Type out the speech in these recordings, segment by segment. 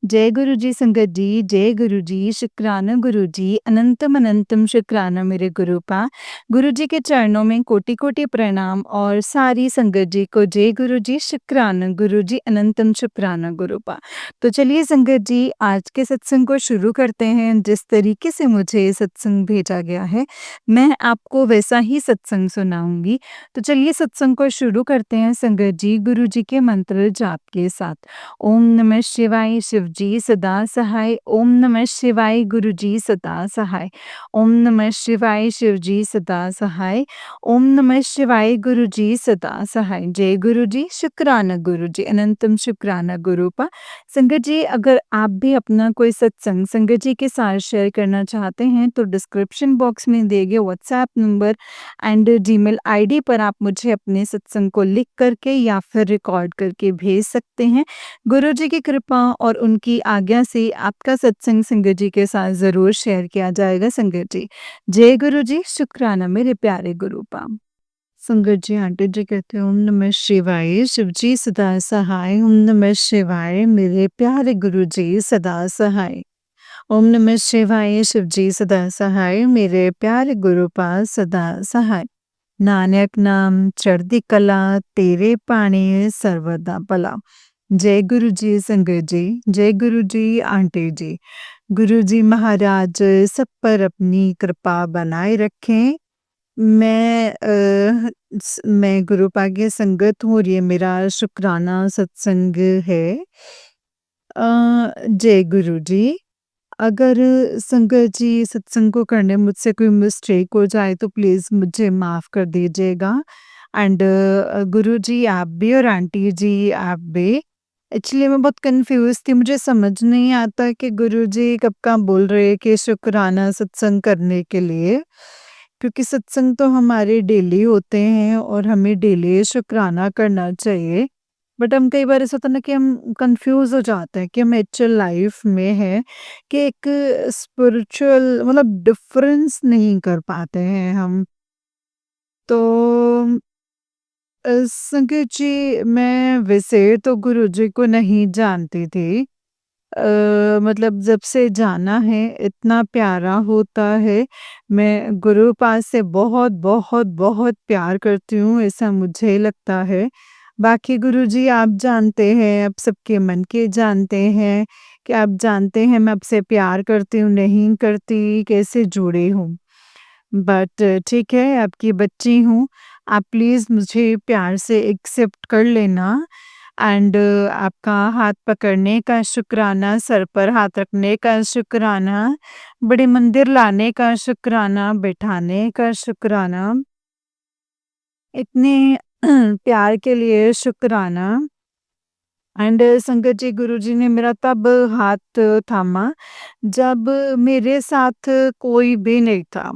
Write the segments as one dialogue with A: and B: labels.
A: जय गुरु जी संगत जी, जय गुरु जी, शुक्राना गुरु जी, अनंतम अनंतम शुक्राना मेरे गुरुपा। गुरु जी के चरणों में कोटि-कोटि प्रणाम और सारी संगत जी को जय गुरु जी, शुक्राना गुरु जी, अनंतम शुक्राना गुरुपा। तो चलिए संगत जी, आज के सत्संग को शुरू करते हैं। जिस तरीके से मुझे ये सत्संग भेजा गया है, मैं आपको वैसा ही सत्संग सुनाऊँगी। तो चलिए सत्संग को शुरू करते हैं संगत जी, गुरु जी के मंत्र जाप के साथ। ओम नमः शिवाय शिवजी सदा सहाय। ओम नमः शिवाय गुरुजी सदा सहाय। ओम नमः शिवाय शिवजी सदा सहाय। ओम नमः शिवाय गुरुजी सदा सहाय। जय गुरुजी, शुक्राना गुरुजी, अनंतम शुक्राना गुरुपा। संगत जी, अगर आप भी अपना कोई सत्संग संगत जी के साथ शेयर करना चाहते हैं तो डिस्क्रिप्शन बॉक्स में दिए गए WhatsApp number and Gmail ID पर आप मुझे अपने सत्संग को लिख करके या फिर रिकॉर्ड करके भेज सकते हैं। गुरु जी की कृपा और उनकी आज्ञा से आपका सत्संग संगत जी के साथ ज़रूर शेयर किया जाएगा संगत जी। जय गुरु जी, शुक्राना मेरे प्यारे गुरुपा। संगत जी आंटी जी कहते हैं ओम नमः शिवाय शिवजी सदा सहाय। ओम नमः शिवाय मेरे प्यारे गुरु जी सदा सहाय। ओम नमः शिवाय शिवजी सदा सहाय मेरे प्यारे गुरुपा सदा सहाय। नानक नाम चढ़दी कला तेरे पाणी सर्वदा भला। जय गुरु जी संगत जी, जय गुरु जी आंटी जी। गुरु जी महाराज सब पर अपनी कृपा बनाए रखें। मैं गुरु पागे संगत हूँ और ये मेरा शुक्राना सत्संग है। जय गुरु जी। अगर संगत जी सत्संग को करने मुझसे कोई मिस्टेक हो जाए तो प्लीज़ मुझे माफ़ कर दीजिएगा। एंड गुरु जी आप भी और आंटी जी आप भी। एक्चुअली मैं बहुत कन्फ्यूज़ थी, मुझे समझ नहीं आता कि गुरु जी कब का बोल रहे हैं कि शुक्राना सत्संग करने के लिए। क्योंकि सत्संग तो हमारे डेली होते हैं और हमें डेली शुक्राना करना चाहिए। बट हम कई बार ऐसा होता है ना कि हम कंफ्यूज हो जाते हैं कि हम एक्चुअल लाइफ में है कि एक स्पिरिचुअल मतलब डिफरेंस नहीं कर पाते हैं हम। तो संगत जी मैं वैसे तो गुरुजी को नहीं जानती थी। मतलब जब से जाना है इतना प्यारा होता है। मैं गुरु पास से बहुत बहुत बहुत प्यार करती हूँ, ऐसा मुझे लगता है। बाकी गुरुजी आप जानते हैं, आप सबके मन के जानते हैं कि आप जानते हैं मैं आपसे प्यार करती हूँ, नहीं करती, कैसे जुड़ी हूँ। बट ठीक है, आपकी बच्ची हूँ, आप प्लीज़ मुझे प्यार से एक्सेप्ट कर लेना। एंड आपका हाथ पकड़ने का शुक्राना, सर पर हाथ रखने का शुक्राना, बड़े मंदिर लाने का शुक्राना, बैठाने का शुक्राना, इतने प्यार के लिए शुक्राना। एंड संगत जी गुरुजी ने मेरा तब हाथ थामा जब मेरे साथ कोई भी नहीं था।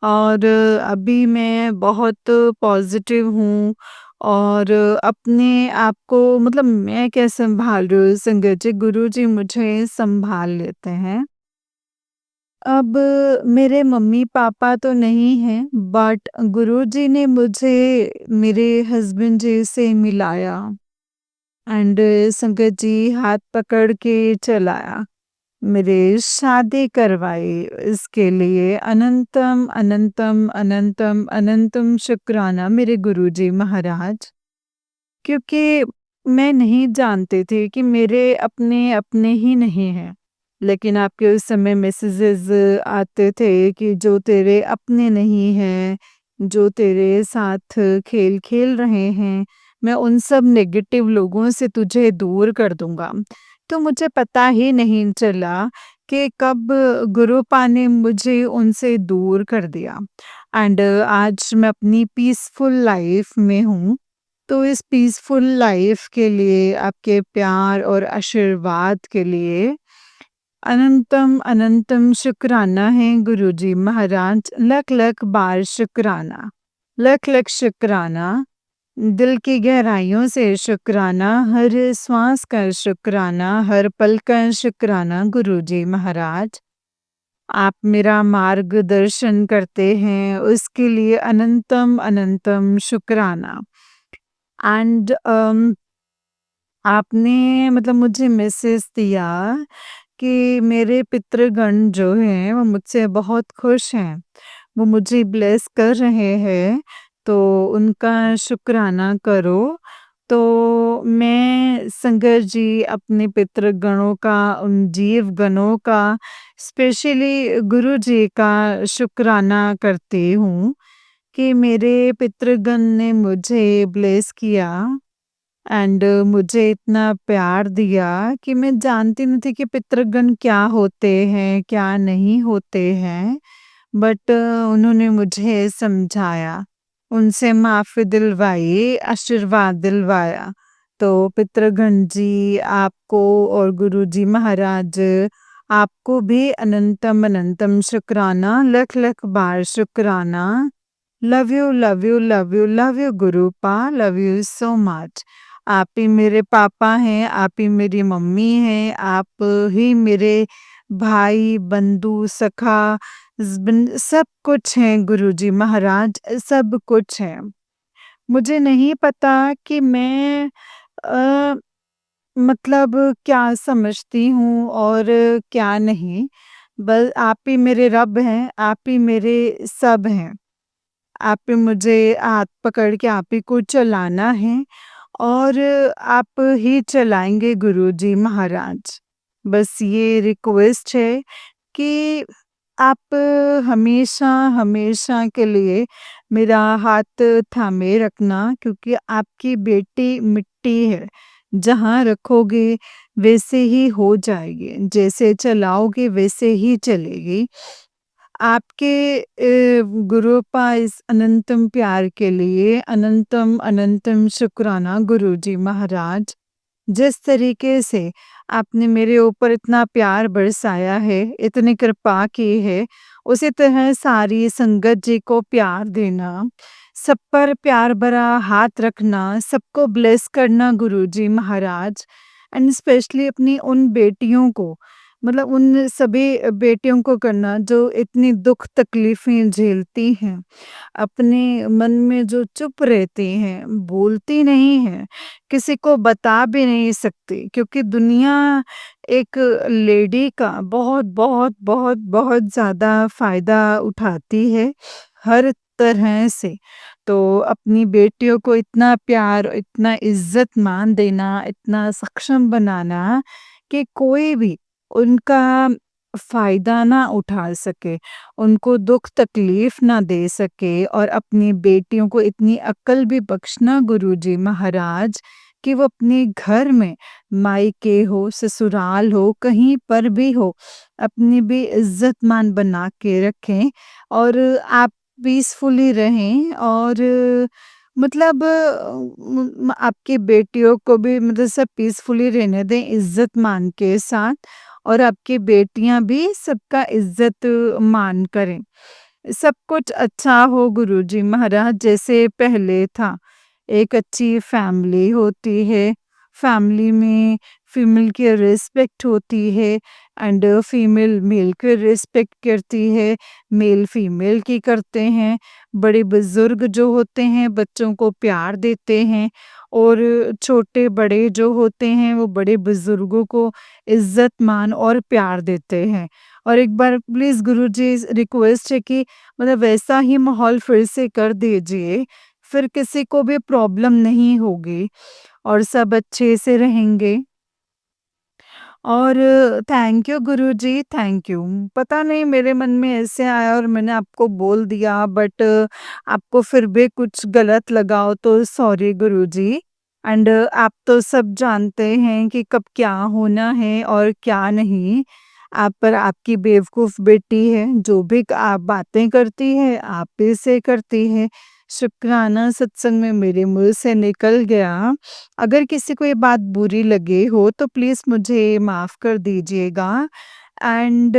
A: और अभी मैं बहुत पॉजिटिव हूँ और अपने आप को मतलब मैं क्या संभाल रही हूँ संगत जी, गुरुजी मुझे संभाल लेते हैं। अब मेरे मम्मी-पापा तो नहीं हैं बट गुरुजी ने मुझे मेरे हस्बैंड जी से मिलाया। एंड संगत जी हाथ पकड़ के चलाया, मेरे शादी करवाई। इसके लिए अनंतम अनंतम अनंतम अनंतम शुक्राना मेरे गुरुजी महाराज। क्योंकि मैं नहीं जानती थी कि मेरे अपने अपने ही नहीं हैं, लेकिन आपके उस समय मैसेजेस आते थे कि जो तेरे अपने नहीं हैं, जो तेरे साथ खेल खेल रहे हैं, मैं उन सब नेगेटिव लोगों से तुझे दूर कर दूंगा। तो मुझे पता ही नहीं चला कि कब गुरुपा ने मुझे उनसे दूर कर दिया। एंड आज मैं अपनी पीसफुल लाइफ में हूँ। तो इस पीसफुल लाइफ के लिए, आपके प्यार और आशीर्वाद के लिए अनंतम अनंतम शुक्राना है गुरुजी महाराज। लख लख बार शुक्राना, लख लख शुक्राना, दिल की गहराइयों से शुक्राना, हर श्वास का शुक्राना, हर पल का शुक्राना गुरुजी महाराज। आप मेरा मार्गदर्शन करते हैं उसके लिए अनंतम अनंतम शुक्राना। एंड आपने मतलब मुझे मैसेज दिया कि मेरे पितृगण जो हैं वो मुझसे बहुत खुश हैं। वो मुझे ब्लेस कर रहे हैं, तो उनका शुक्राना करो। तो मैं संगर जी अपने पितृगणों का, उन जीव गणों का, स्पेशली गुरु जी का शुक्राना करती हूँ कि मेरे पितृगण ने मुझे ब्लेस किया एंड मुझे इतना प्यार दिया कि मैं जानती नहीं थी कि पितृगण क्या होते हैं, क्या नहीं होते हैं। बट उन्होंने मुझे समझाया, उनसे माफ़ी दिलवाई, आशीर्वाद दिलवाया। तो पितृगण जी आपको और गुरुजी महाराज आपको भी अनंतम अनंतम शुक्राना, लख-लख बार शुक्राना। Love you, love you, love you, love you गुरुपा, love you so much. आप ही मेरे पापा हैं, आप ही मेरी मम्मी हैं, आप ही मेरे भाई, बंधु, सखा, हस्बैंड सब कुछ हैं गुरुजी महाराज, सब कुछ हैं। मुझे नहीं पता कि मैं अ, मतलब क्या समझती हूँ और क्या नहीं। बस आप ही मेरे रब हैं, आप ही मेरे सब हैं। आप ही मुझे हाथ पकड़ के आप ही को चलाना है और आप ही चलाएँगे गुरुजी महाराज। बस ये रिक्वेस्ट है कि आप हमेशा, हमेशा के लिए मेरा हाथ थामे रखना, क्योंकि आपकी बेटी मिट्टी है, जहाँ रखोगे वैसे ही हो जाएगी, जैसे चलाओगे वैसे ही चलेगी। आपके गुरूपा इस अनंतम प्यार के लिए अनंतम अनंतम शुक्राना गुरुजी महाराज। जिस तरीके से आपने मेरे ऊपर इतना प्यार बरसाया है, इतनी कृपा की है, उसी तरह सारी संगत जी को प्यार देना, सब पर प्यार भरा हाथ रखना, सबको ब्लेस करना गुरुजी महाराज। एंड स्पेशली अपनी उन बेटियों को, मतलब उन सभी बेटियों को करना जो इतनी दुख तकलीफ़ें झेलती हैं। अपने मन में जो चुप रहती हैं, बोलती नहीं हैं, किसी को बता भी नहीं सकती, क्योंकि दुनिया एक लेडी का बहुत, बहुत, बहुत, बहुत ज़्यादा फ़ायदा उठाती है, हर तरह से। तो अपनी बेटियों को इतना प्यार, इतना इज़्ज़त-मान देना, इतना सक्षम बनाना कि कोई भी उनका फ़ायदा ना उठा सके, उनको दुःख तकलीफ़ ना दे सके, और अपनी बेटियों को इतनी अक्ल भी बख्शना गुरुजी महाराज कि वो अपने घर में, मायके हो, ससुराल हो, कहीं पर भी हो, अपनी भी इज़्ज़त-मान बना के रखें और आप पीसफुली रहें, और मतलब आपकी बेटियों को भी मतलब सब पीसफुली रहने दें इज़्ज़त-मान के साथ, और आपकी बेटियाँ भी सबका इज़्ज़त मान करें। सब कुछ अच्छा हो गुरुजी महाराज जैसे पहले था। एक अच्छी फैमिली होती है, फैमिली में फीमेल की रिस्पेक्ट होती है एंड फीमेल मेल की रिस्पेक्ट करती है, मेल फीमेल की करते हैं, बड़े-बुज़ुर्ग जो होते हैं बच्चों को प्यार देते हैं, और छोटे-बड़े जो होते हैं वो बड़े-बुज़ुर्गों को इज़्ज़त मान और प्यार देते हैं। और एक बार प्लीज़ गुरुजी रिक्वेस्ट है कि मतलब वैसा ही माहौल फिर से कर दीजिए, फिर किसी को भी प्रॉब्लम नहीं होगी और सब अच्छे से रहेंगे। और thank you Guruji, thank you. पता नहीं मेरे मन में ऐसे आया और मैंने आपको बोल दिया, बट आपको फिर भी कुछ गलत लगा हो तो सॉरी गुरुजी। एंड आप तो सब जानते हैं कि कब क्या होना है और क्या नहीं। आप पर आपकी बेवकूफ़ बेटी है, जो भी आप बातें करती है, आप ही से करती है। शुक्राना सत्संग में मेरे मुँह से निकल गया। अगर किसी को ये बात बुरी लगी हो तो प्लीज़ मुझे माफ़ कर दीजिएगा। एंड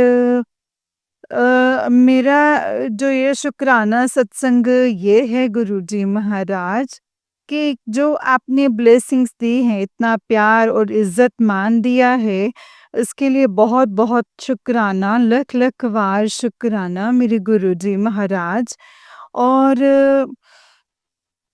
A: मेरा जो ये शुक्राना सत्संग ये है गुरुजी महाराज, कि जो आपने ब्लेसिंग्स दी हैं, इतना प्यार और इज़्ज़त मान दिया है, इसके लिए बहुत-बहुत शुक्राना, लख-लख बार शुक्राना मेरे गुरुजी महाराज। और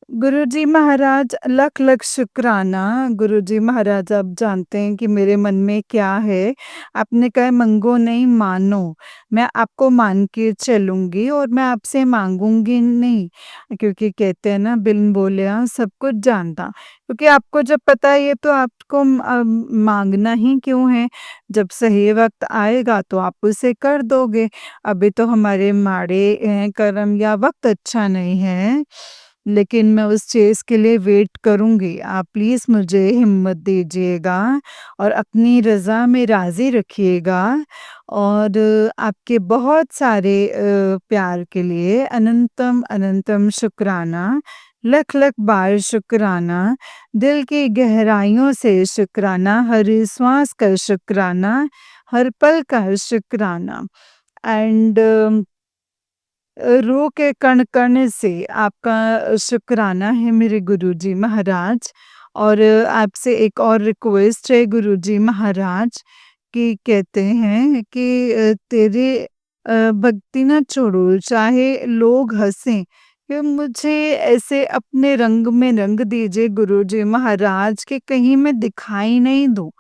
A: गुरुजी महाराज लख-लख शुक्राना। गुरुजी महाराज आप जानते हैं कि मेरे मन में क्या है। आपने कहा मंगो नहीं मानो। मैं आपको मान के चलूँगी और मैं आपसे माँगूँगी नहीं। क्योंकि कहते हैं ना बिन बोलिया सब कुछ जानता। क्योंकि आपको जब पता है ये तो आपको माँगना ही क्यों है? जब सही वक़्त आएगा तो आप उसे कर दोगे। अभी तो हमारे माड़े कर्म या वक़्त अच्छा नहीं है। लेकिन मैं उस चीज़ के लिए वेट करूँगी। आप प्लीज़ मुझे हिम्मत दीजिएगा और अपनी रज़ा में राज़ी रखिएगा और आपके बहुत सारे प्यार के लिए अनंतम अनंतम शुक्राना, लख-लख बार शुक्राना, दिल की गहराइयों से शुक्राना, हर श्वास का शुक्राना, हर पल का शुक्राना एंड रूह के कण-कण से आपका शुक्राना है मेरे गुरुजी महाराज और आपसे एक और रिक्वेस्ट है गुरुजी महाराज कि कहते हैं कि तेरे भक्ति ना छोड़ो चाहे लोग हँसें कि मुझे ऐसे अपने रंग में रंग दीजिए गुरुजी महाराज कि कहीं मैं दिखाई नहीं दूँ।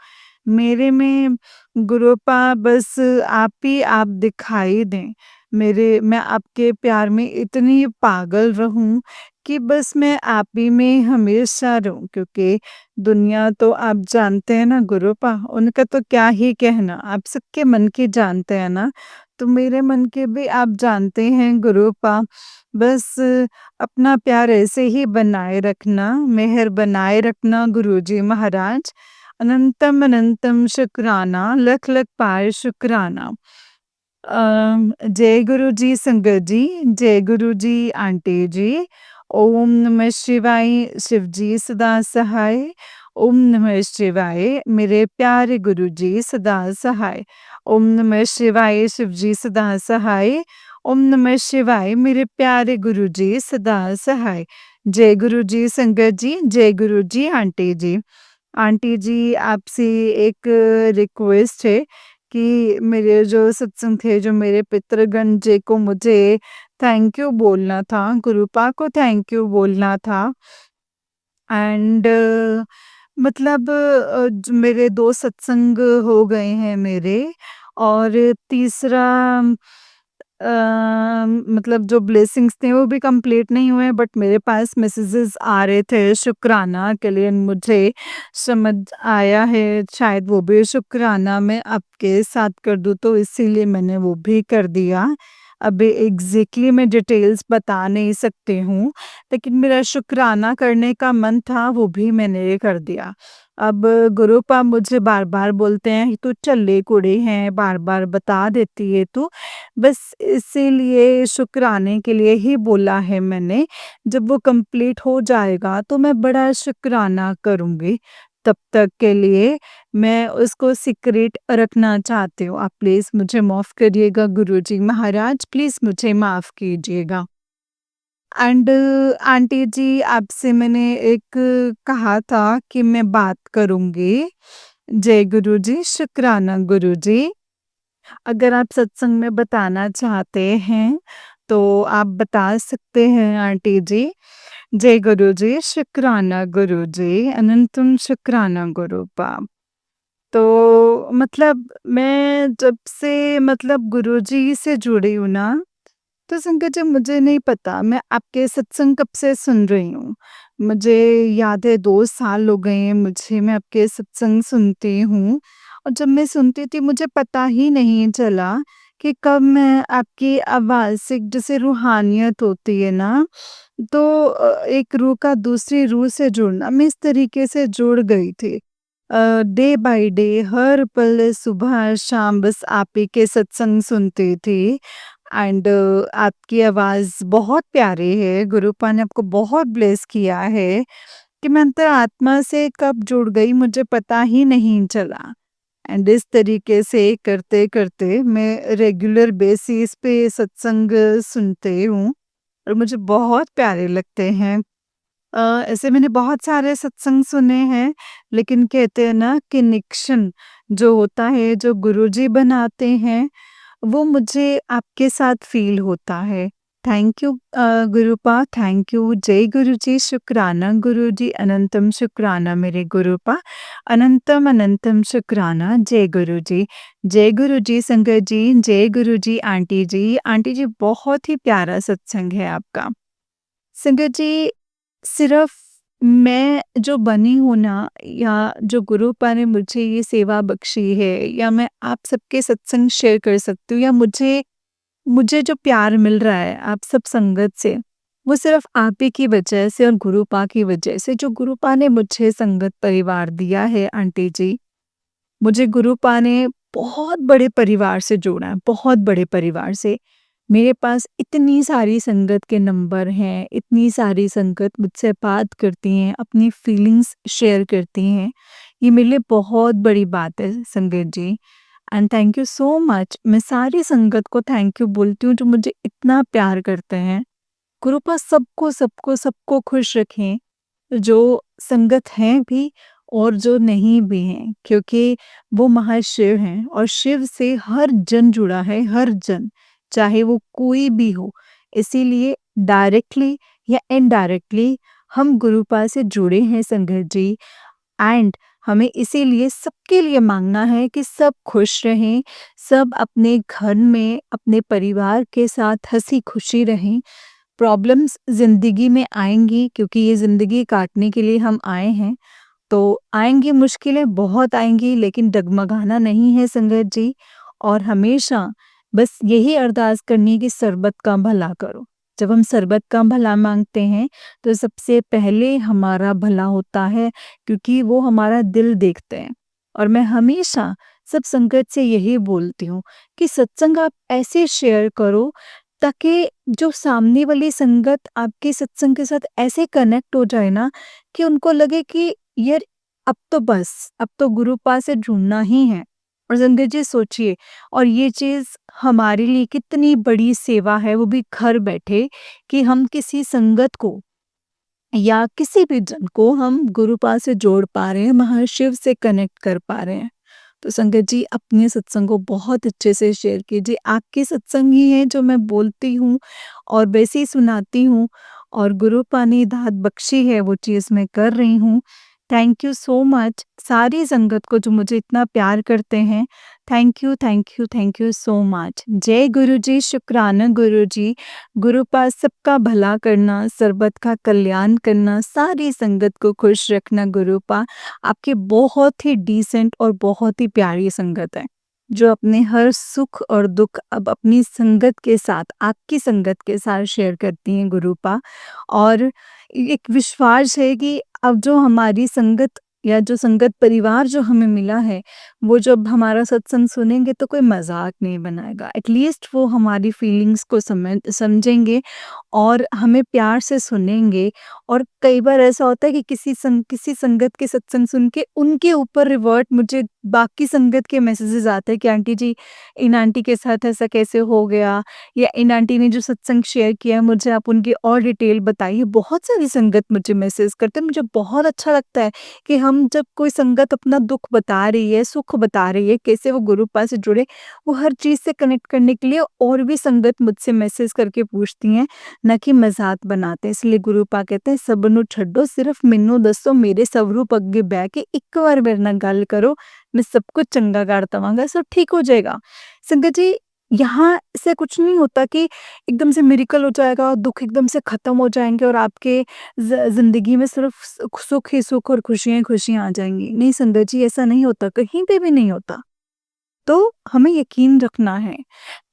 A: मेरे में गुरूपा बस आप दिखाई दें। मैं आपके प्यार में इतनी पागल रहूँ कि बस मैं आप ही में हमेशा रहूँ क्योंकि दुनिया तो आप जानते हैं ना गुरूपा, उनका तो क्या ही कहना, आप सबके मन की जानते हैं ना, तो मेरे मन के भी आप जानते हैं गुरूपा। बस अपना प्यार ऐसे ही बनाए रखना, मेहर बनाए रखना गुरुजी महाराज। अनंतम अनंतम शुक्राना, लख लख पाए शुक्राना। जय गुरु जी संगत जी, जय गुरु जी आंटी जी। ओम नमः शिवाय शिव जी सदा सहाय। ओम नमः शिवाय मेरे प्यारे गुरु जी सदा सहाय। ओम नमः शिवाय शिव जी सदा सहाय। ओम नमः शिवाय मेरे प्यारे गुरु जी सदा सहाय। जय गुरु जी संगत जी, जय गुरु जी आंटी जी। आंटी जी आपसे एक रिक्वेस्ट है कि मेरे जो सत्संग थे, जो मेरे पितृगण जी को मुझे थैंक यू बोलना था, गुरुपा को थैंक यू बोलना था एंड मतलब मेरे 2 सत्संग हो गए हैं मेरे और तीसरा अ, मतलब जो ब्लेसिंग्स थे वो भी कंप्लीट नहीं हुए बट मेरे पास मैसेजेस आ रहे थे शुक्राना के लिए मुझे समझ आया है शायद वो भी शुक्राना मैं आपके साथ कर दूँ तो इसीलिए मैंने वो भी कर दिया। अभी एग्ज़ैक्टली मैं डिटेल्स बता नहीं सकती हूँ, लेकिन मेरा शुक्राना करने का मन था वो भी मैंने कर दिया। अब गुरुपा मुझे बार-बार बोलते हैं, "तू चल्ले कुड़ी है, बार-बार बता देती है तू।" बस इसीलिए शुक्राने के लिए ही बोला है मैंने। जब वो कंप्लीट हो जाएगा तो मैं बड़ा शुक्राना करूँगी। तब तक के लिए मैं उसको सीक्रेट रखना चाहती हूँ। आप प्लीज़ मुझे माफ़ करिएगा गुरुजी महाराज, प्लीज़ मुझे माफ़ कीजिएगा। एंड आंटी जी आपसे मैंने एक कहा था कि मैं बात करूँगी। जय गुरुजी, शुक्राना गुरुजी। अगर आप सत्संग में बताना चाहते हैं, तो आप बता सकते हैं आंटी जी। जय गुरुजी, शुक्राना गुरुजी, अनंतम शुक्राना गुरूपा। तो मतलब मैं जब से मतलब गुरुजी से जुड़ी हूँ ना, तो संगत जी मुझे नहीं पता मैं आपके सत्संग कब से सुन रही हूँ। मुझे याद है 2 साल हो गए हैं मुझे मैं आपके सत्संग सुनती हूँ और जब मैं सुनती थी मुझे पता ही नहीं चला कि कब मैं आपकी आवाज़ से एक जैसे रूहानियत होती है ना, तो एक रूह का दूसरी रूह से जुड़ना मैं इस तरीके से जुड़ गई थी। डे बाय डे हर पल सुबह शाम बस आप ही के सत्संग सुनती थी एंड आपकी आवाज़ बहुत प्यारी है, गुरुपा ने आपको बहुत ब्लेस किया है कि मैं अंतरात्मा से कब जुड़ गई मुझे पता ही नहीं चला। एंड इस तरीके से करते-करते मैं रेगुलर बेसिस पे सत्संग सुनती हूँ और मुझे बहुत प्यारे लगते हैं। ऐसे मैंने बहुत सारे सत्संग सुने हैं, लेकिन कहते हैं ना कनेक्शन जो होता है, जो गुरुजी बनाते हैं, वो मुझे आपके साथ फ़ील होता है। Thank you गुरुपा, thank you. जय गुरु जी, शुक्राना गुरु जी, अनंतम शुक्राना मेरे गुरुपा, अनंतम अनंतम शुक्राना। जय गुरु जी, जय गुरु जी संगत जी, जय गुरु जी आंटी जी। आंटी जी बहुत ही प्यारा सत्संग है आपका। संगत जी, सिर्फ मैं जो बनी हूँ ना, या जो गुरुपा ने मुझे ये सेवा बख्शी है, या मैं आप सबके सत्संग शेयर कर सकती हूँ, या मुझे मुझे जो प्यार मिल रहा है आप सब संगत से, वो सिर्फ आप ही की वजह से और गुरुपा की वजह से, जो गुरुपा ने मुझे संगत परिवार दिया है आंटी जी। मुझे गुरुपा ने बहुत बड़े परिवार से जोड़ा है, बहुत बड़े परिवार से। मेरे पास इतनी सारी संगत के नंबर हैं, इतनी सारी संगत मुझसे बात करती हैं, अपनी फीलिंग्स शेयर करती हैं। ये मेरे लिए बहुत बड़ी बात है संगत जी। And thank you so much. मैं सारी संगत को थैंक यू बोलती हूँ जो मुझे इतना प्यार करते हैं। कृपा सबको सबको सबको खुश रखें, जो संगत हैं भी और जो नहीं भी हैं, क्योंकि वो महाशिव हैं और शिव से हर जन जुड़ा है, हर जन, चाहे वो कोई भी हो। इसीलिए डायरेक्टली या इनडायरेक्टली हम गुरुपा से जुड़े हैं संगत जी। एंड हमें इसीलिए सबके लिए मांगना है कि सब खुश रहें, सब अपने घर में अपने परिवार के साथ हंसी खुशी रहें। प्रॉब्लम्स ज़िंदगी में आएंगी, क्योंकि ये ज़िंदगी काटने के लिए हम आए हैं, तो आएंगी मुश्किलें, बहुत आएंगी, लेकिन डगमगाना नहीं है संगत जी। और हमेशा बस यही अरदास करनी है कि सरबत का भला करो। जब हम सरबत का भला मांगते हैं तो सबसे पहले हमारा भला होता है, क्योंकि वो हमारा दिल देखते हैं। और मैं हमेशा सब संगत से यही बोलती हूँ कि सत्संग आप ऐसे शेयर करो ताकि जो सामने वाली संगत आपके सत्संग के साथ ऐसे कनेक्ट हो जाए ना, कि उनको लगे कि यार अब तो बस, अब तो गुरुपा से जुड़ना ही है। और संगत जी सोचिए, और ये चीज़ हमारे लिए कितनी बड़ी सेवा है, वो भी घर बैठे, कि हम किसी संगत को या किसी भी जन को हम गुरुपा से जोड़ पा रहे हैं, महाशिव से कनेक्ट कर पा रहे हैं। तो संगत जी अपने सत्संग को बहुत अच्छे से शेयर कीजिए। आपके सत्संग ही हैं जो मैं बोलती हूँ और वैसे ही सुनाती हूँ, और गुरुपा ने दात बख्शी है वो चीज़ मैं कर रही हूँ। थैंक यू सो मच सारी संगत को जो मुझे इतना प्यार करते हैं। Thank you, thank you, thank you so much. जय गुरु जी, शुक्राना गुरु जी। गुरुपा सबका भला करना, सर्बत का कल्याण करना, सारी संगत को खुश रखना गुरुपा। आपकी बहुत ही डिसेंट और बहुत ही प्यारी संगत है, जो अपने हर सुख और दुख अब अपनी संगत के साथ, आपकी संगत के साथ शेयर करती हैं गुरुपा। और एक विश्वास है कि अब जो हमारी संगत या जो संगत परिवार जो हमें मिला है, वो जब हमारा सत्संग सुनेंगे तो कोई मजाक नहीं बनाएगा। एटलीस्ट वो हमारी फीलिंग्स को समझेंगे और हमें प्यार से सुनेंगे। और कई बार ऐसा होता है कि किसी संगत के सत्संग सुन के उनके ऊपर रिवर्ट मुझे बाकी संगत के मैसेजेस आते हैं कि आंटी जी, इन आंटी के साथ ऐसा कैसे हो गया, या इन आंटी ने जो सत्संग शेयर किया मुझे आप उनकी और डिटेल बताइए। बहुत सारी संगत मुझे मैसेज करते हैं। मुझे बहुत अच्छा लगता है कि हम जब कोई संगत अपना दुख बता रही है, सुख बता रही है, कैसे वो गुरुपा से जुड़े, वो हर चीज़ से कनेक्ट करने के लिए और भी संगत मुझसे मैसेज करके पूछती हैं, ना कि मजाक बनाते हैं। इसलिए गुरुपा कहते हैं सबनों छड्डो, सिर्फ मैनू दसो, मेरे स्वरूप अगे बह के एक बार मेरे नाल गल करो, मैं सब कुछ चंगा कर दवांगा, सब ठीक हो जाएगा। संगत जी, यहाँ से कुछ नहीं होता कि एकदम से मिरेकल हो जाएगा, दुख एकदम से खत्म हो जाएंगे और आपके जिंदगी में सिर्फ सुख ही सुख और खुशियां ही खुशियां आ जाएंगी। नहीं संगत जी, ऐसा नहीं होता, कहीं पे भी नहीं होता। तो हमें यकीन रखना है।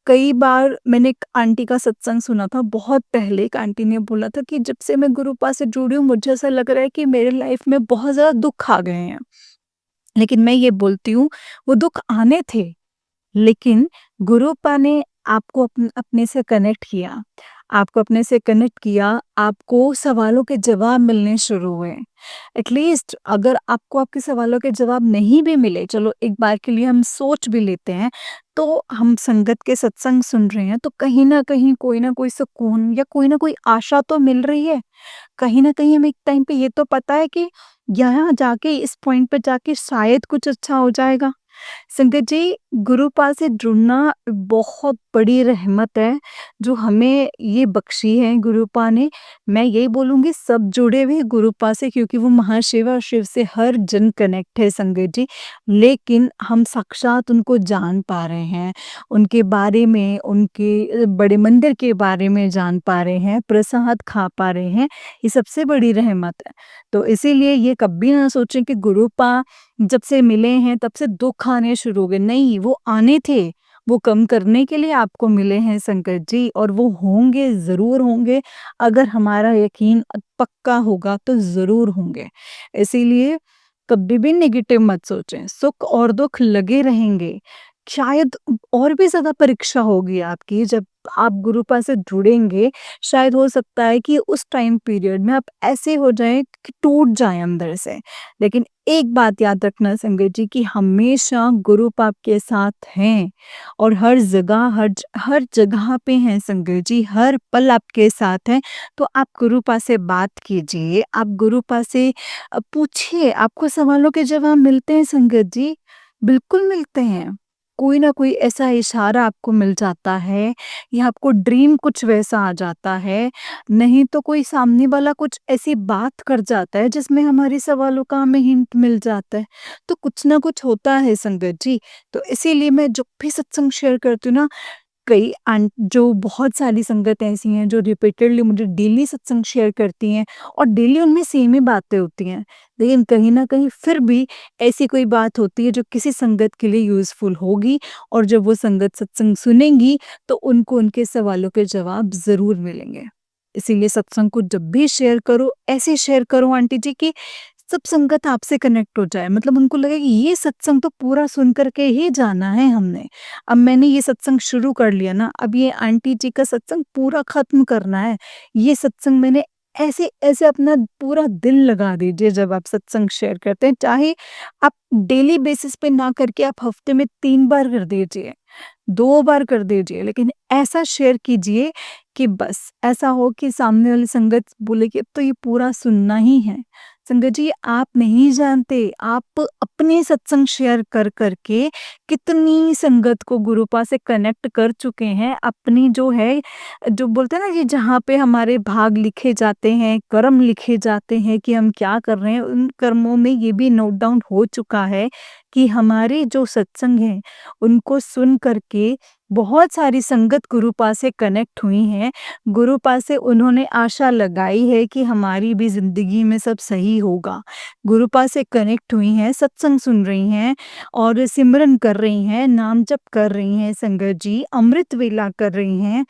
A: कई बार मैंने एक आंटी का सत्संग सुना था, बहुत पहले एक आंटी ने बोला था कि जब से मैं गुरुपा से जुड़ी हूँ मुझे ऐसा लग रहा है कि मेरे लाइफ में बहुत ज़्यादा दुख आ गए हैं। लेकिन मैं ये बोलती हूँ, वो दुख आने थे, लेकिन गुरुपा ने आपको अपने से कनेक्ट किया, आपको अपने से कनेक्ट किया, आपको सवालों के जवाब मिलने शुरू हुए। एटलीस्ट अगर आपको आपके सवालों के जवाब नहीं भी मिले, चलो एक बार के लिए हम सोच भी लेते हैं, तो हम संगत के सत्संग सुन रहे हैं तो कहीं न कहीं कोई ना कोई सुकून या कोई ना कोई आशा तो मिल रही है। कहीं न कहीं हमें एक टाइम पे ये तो पता है कि यहाँ जाके, इस पॉइंट पे जाके शायद कुछ अच्छा हो जाएगा। संगत जी, गुरु पास से जुड़ना बहुत बड़ी रहमत है, जो हमें ये बख्शी है गुरुपा ने। मैं यही बोलूँगी सब जुड़े हुए गुरु पास से, क्योंकि वो महाशिव और शिव से हर जन कनेक्ट है संगत जी। लेकिन हम साक्षात उनको जान पा रहे हैं, उनके बारे में, उनके बड़े मंदिर के बारे में जान पा रहे हैं, प्रसाद खा पा रहे हैं, ये सबसे बड़ी रहमत है। तो इसीलिए ये कभी ना सोचें कि गुरुपा जब से मिले हैं तब से दुःख आने शुरू हो गए, नहीं वो आने थे, वो कम करने के लिए आपको मिले हैं संकट जी, और वो होंगे, ज़रूर होंगे, अगर हमारा यकीन पक्का होगा तो ज़रूर होंगे। इसीलिए कभी भी नेगेटिव मत सोचें, सुख और दुःख लगे रहेंगे। शायद और भी ज़्यादा परीक्षा होगी आपकी जब आप गुरुपा से जुड़ेंगे, शायद हो सकता है कि उस टाइम पीरियड में आप ऐसे हो जाएँ कि टूट जाएँ अंदर से। लेकिन एक बात याद रखना संगत जी कि हमेशा गुरु आपके साथ हैं और हर जगह पे हैं संगत जी, हर पल आपके साथ हैं। तो आप गुरुपा से बात कीजिए, आप गुरुपा से पूछिए, आपको सवालों के जवाब मिलते हैं संगत जी, बिल्कुल मिलते हैं। कोई ना कोई ऐसा इशारा आपको मिल जाता है या आपको ड्रीम कुछ वैसा आ जाता है, नहीं तो कोई सामने वाला कुछ ऐसी बात कर जाता है जिसमें हमारे सवालों का हमें हिंट मिल जाता है। तो कुछ ना कुछ होता है संगत जी। तो इसीलिए मैं जब भी सत्संग शेयर करती हूँ ना, कई जो बहुत सारी संगत ऐसी हैं जो रिपीटेडली मुझे डेली सत्संग शेयर करती हैं और डेली उनमें सेम ही बातें होती हैं। लेकिन कहीं न कहीं फिर भी ऐसी कोई बात होती है जो किसी संगत के लिए यूज़फुल होगी, और जब वो संगत सत्संग सुनेंगी तो उनको उनके सवालों के जवाब ज़रूर मिलेंगे। इसीलिए सत्संग को जब भी शेयर करो, ऐसे शेयर करो आंटी जी कि सब संगत आपसे कनेक्ट हो जाए, मतलब उनको लगे कि ये सत्संग तो पूरा सुन करके ही जाना है हमने। अब मैंने ये सत्संग शुरू कर लिया ना, अब ये आंटी जी का सत्संग पूरा खत्म करना है। ये सत्संग मैंने ऐसे ऐसे अपना पूरा दिल लगा दीजिए जब आप सत्संग शेयर करते हैं, चाहे आप डेली बेसिस पे ना करके आप हफ्ते में 3 बार कर दीजिए, 2 बार कर दीजिए, लेकिन ऐसा शेयर कीजिए कि बस ऐसा हो कि सामने वाली संगत बोले कि अब तो ये पूरा सुनना ही है। संगत जी, आप नहीं जानते, आप अपने सत्संग शेयर कर करके कितनी संगत को गुरुपा से कनेक्ट कर चुके हैं। अपनी जो है, जो बोलते हैं ना कि जहाँ पे हमारे भाग लिखे जाते हैं, कर्म लिखे जाते हैं कि हम क्या कर रहे हैं, उन कर्मों में ये भी नोट डाउन हो चुका है कि हमारे जो सत्संग हैं, उनको सुन करके बहुत सारी संगत गुरुपा से कनेक्ट हुई हैं। गुरुपा से उन्होंने आशा लगाई है कि हमारी भी ज़िंदगी में सब सही होगा। गुरुपा से कनेक्ट हुई हैं, सत्संग सुन रही हैं और सिमरन कर रही हैं, नाम जप कर रही हैं संगत जी, अमृत वेला कर रही हैं,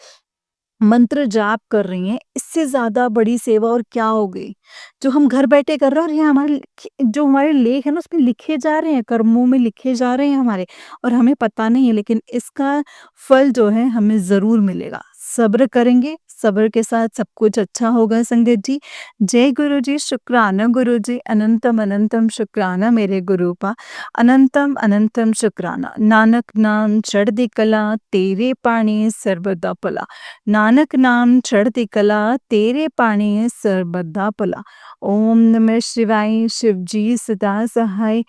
A: मंत्र जाप कर रही हैं। इससे ज़्यादा बड़ी सेवा और क्या हो गई? जो हम घर बैठे कर रहे हैं और ये जो हमारे लेख है ना उसमें लिखे जा रहे हैं, कर्मों में लिखे जा रहे हैं हमारे, और हमें पता नहीं है, लेकिन इसका फल जो है हमें ज़रूर मिलेगा। सब्र करेंगे, सब्र के साथ सब कुछ अच्छा होगा संगत जी। जय गुरु जी, शुक्राना गुरु जी, अनंतम अनंतम शुक्राना मेरे गुरुपा, अनंतम अनंतम शुक्राना। नानक नाम चढ़दी कला, तेरे पाणी सर्वदा भला। नानक नाम चढ़ती कला, तेरे पाणी सर्वदा भला। ओम नमः शिवाय, शिव जी सदा सहाय।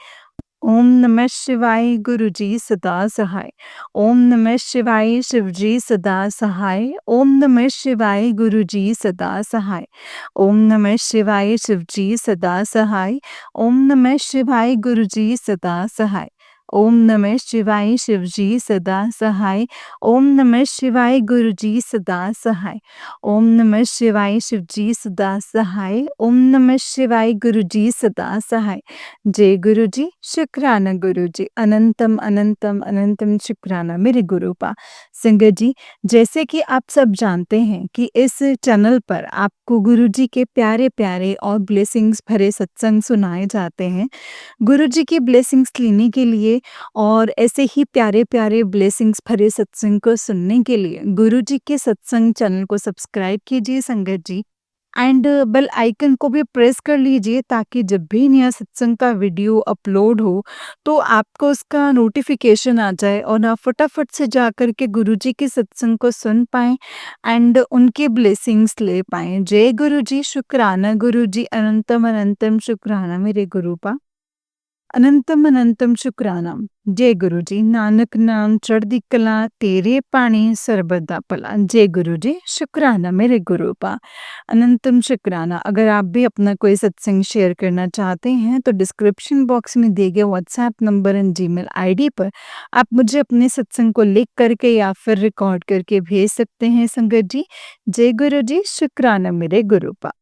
A: ओम नमः शिवाय, गुरु जी सदा सहाय। ओम नमः शिवाय, शिव जी सदा सहाय। ओम नमः शिवाय, गुरु जी सदा सहाय। ओम नमः शिवाय, शिव जी सदा सहाय। ओम नमः शिवाय, गुरु जी सदा सहाय। ओम नमः शिवाय, शिव जी सदा सहाय। ओम नमः शिवाय, गुरु जी सदा सहाय। ओम नमः शिवाय, शिव जी सदा सहाय। ओम नमः शिवाय, गुरु जी सदा सहाय। जय गुरु जी, शुक्राना गुरु जी, अनंतम अनंतम अनंतम शुक्राना मेरे गुरुपा। संगत जी, जैसे कि आप सब जानते हैं कि इस चैनल पर आपको गुरु जी के प्यारे प्यारे और ब्लेसिंग्स भरे सत्संग सुनाए जाते हैं। गुरु जी की ब्लेसिंग्स लेने के लिए और ऐसे ही प्यारे प्यारे ब्लेसिंग्स भरे सत्संग को सुनने के लिए गुरु जी के सत्संग चैनल को सब्सक्राइब कीजिए संगत जी, एंड बेल आइकन को भी प्रेस कर लीजिए ताकि जब भी नया सत्संग का वीडियो अपलोड हो तो आपको उसका नोटिफिकेशन आ जाए और आप फटाफट से जा कर के गुरुजी के सत्संग को सुन पाएँ एंड उनके ब्लेसिंग्स ले पाएँ। जय गुरु जी, शुक्राना गुरु जी, अनंतम अनंतम शुक्राना मेरे गुरुपा। ਅਨੰਤਮ ਅਨੰਤਮ ਸ਼ੁਕਰਾਨਾ। ਜੈ ਗੁਰੂ ਜੀ। ਨਾਨਕ ਨਾਮ ਚੜ੍ਹਦੀ ਕਲਾ, तेरे पानी सरबत दा भला। जय गुरु जी, शुकराना मेरे गुरु पा। अनंतम शुकराना। अगर आप भी अपना कोई सत्संग शेयर करना चाहते हैं तो डिस्क्रिप्शन बॉक्स में दिए गए WhatsApp number and Gmail ID पर आप मुझे अपने सत्संग को लिख करके या फिर रिकॉर्ड करके भेज सकते हैं संगत जी। जय गुरु जी, शुकराना मेरे गुरु पा।